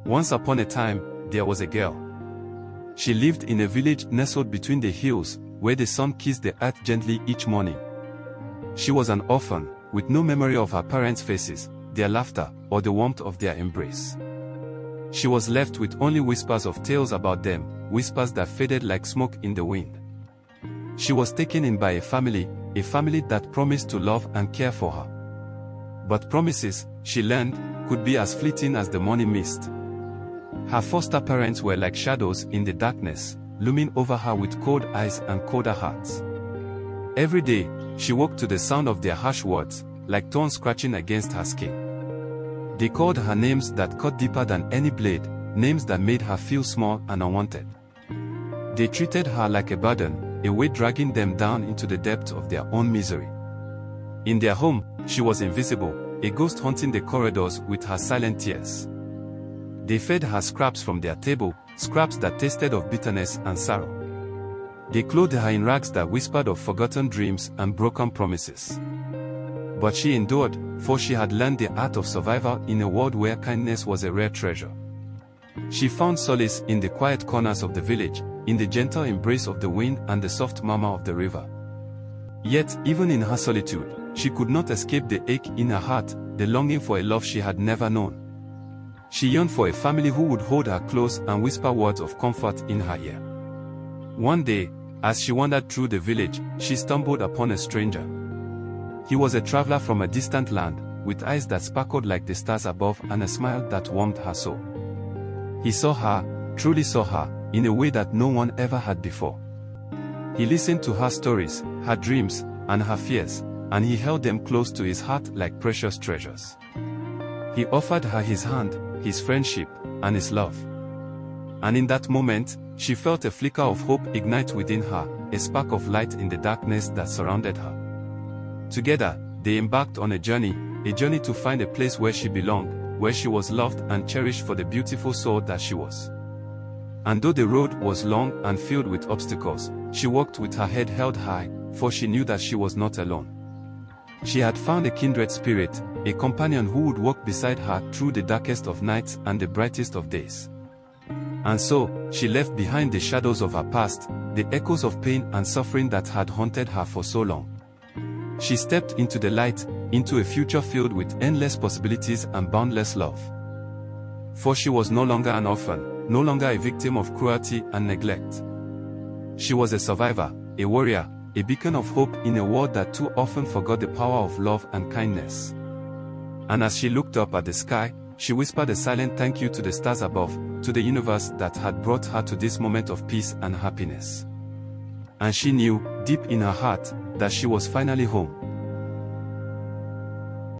Once upon a time, there was a girl. She lived in a village nestled between the hills, where the sun kissed the earth gently each morning. She was an orphan, with no memory of her parents' faces, their laughter, or the warmth of their embrace. She was left with only whispers of tales about them, whispers that faded like smoke in the wind. She was taken in by a family that promised to love and care for her. But promises, she learned, could be as fleeting as the morning mist. Her foster parents were like shadows in the darkness, looming over her with cold eyes and colder hearts. Every day, she woke to the sound of their harsh words, like thorns scratching against her skin. They called her names that cut deeper than any blade, names that made her feel small and unwanted. They treated her like a burden, a weight dragging them down into the depths of their own misery. In their home, she was invisible, a ghost haunting the corridors with her silent tears. They fed her scraps from their table, scraps that tasted of bitterness and sorrow. They clothed her in rags that whispered of forgotten dreams and broken promises. But she endured, for she had learned the art of survival in a world where kindness was a rare treasure. She found solace in the quiet corners of the village, in the gentle embrace of the wind and the soft murmur of the river. Yet, even in her solitude, she could not escape the ache in her heart, the longing for a love she had never known. She yearned for a family who would hold her close and whisper words of comfort in her ear. One day, as she wandered through the village, she stumbled upon a stranger. He was a traveler from a distant land, with eyes that sparkled like the stars above and a smile that warmed her soul. He saw her, truly saw her, in a way that no one ever had before. He listened to her stories, her dreams, and her fears, and he held them close to his heart like precious treasures. He offered her his hand, his friendship, and his love. And in that moment, she felt a flicker of hope ignite within her, a spark of light in the darkness that surrounded her. Together, they embarked on a journey to find a place where she belonged, where she was loved and cherished for the beautiful soul that she was. And though the road was long and filled with obstacles, she walked with her head held high, for she knew that she was not alone. She had found a kindred spirit, a companion who would walk beside her through the darkest of nights and the brightest of days. And so, she left behind the shadows of her past, the echoes of pain and suffering that had haunted her for so long. She stepped into the light, into a future filled with endless possibilities and boundless love. For she was no longer an orphan, no longer a victim of cruelty and neglect. She was a survivor, a warrior, a beacon of hope in a world that too often forgot the power of love and kindness. And as she looked up at the sky, she whispered a silent thank you to the stars above, to the universe that had brought her to this moment of peace and happiness. And she knew, deep in her heart, that she was finally home.